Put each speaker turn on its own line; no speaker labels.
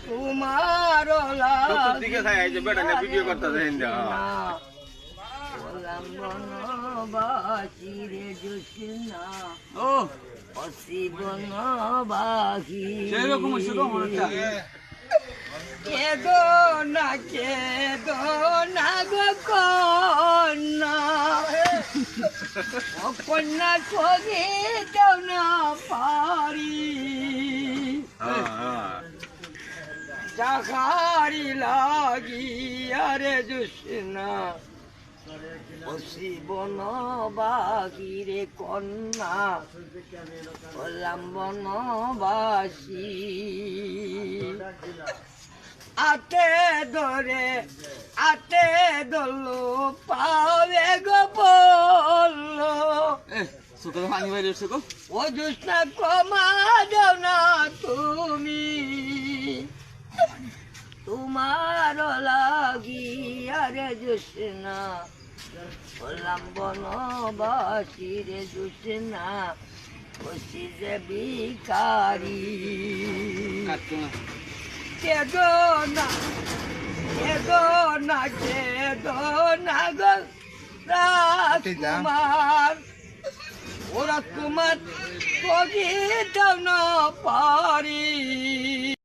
তোমার
দিকে থাকে এই যে বেটা নিয়ে ভিডিও করতেছে হিন্দা
বনবাসী রে জোসনা ও অসি বনবাসী
সেরকম
কেদো না গো কন্যা ও কন্যা ছবি দেও না পারি যাহারি লাগিয়া রে জোসনা অসি বনবাসী রে কন্যা হলাম বনবাসী আতে দলো পাবে গো বলল
সুতরাং পানি বাইরে এসে গো
ও জোসনা কমা দাও না তুমি তোমার লাগিয়া রে জোসনা হলাম বনবাসী রে জোসনা বসি যে ভিখারি কেদো না গো রাজকুমার ওরা তোমার কবি দাও না পারি